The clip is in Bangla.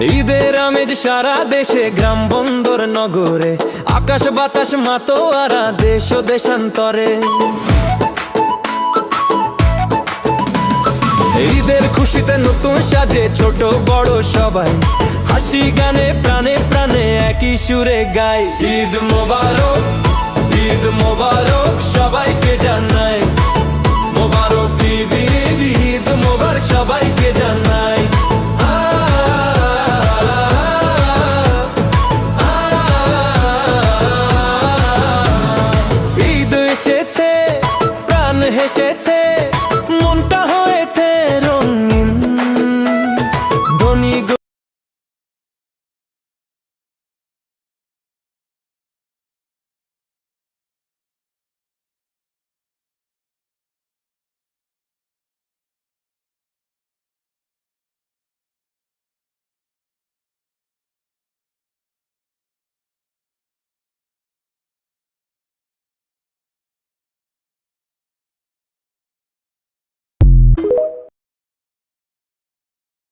ঈদের আমেজ সারা দেশে, গ্রাম বন্দর নগরে, আকাশ বাতাস মাতোয়ারা দেশ ও দেশান্তরে। ঈদের খুশিতে নতুন সাজে ছোট বড় সবাই, হাসি গানে প্রাণে প্রাণে একই সুরে গায়। ঈদ মোবারক, ঈদ মোবারক সবাইকে জানাই, মোবারক ঈদ, ঈদ মোবারক সবাইকে জানাই। ঈদ এসেছে, প্রাণ হেসেছে,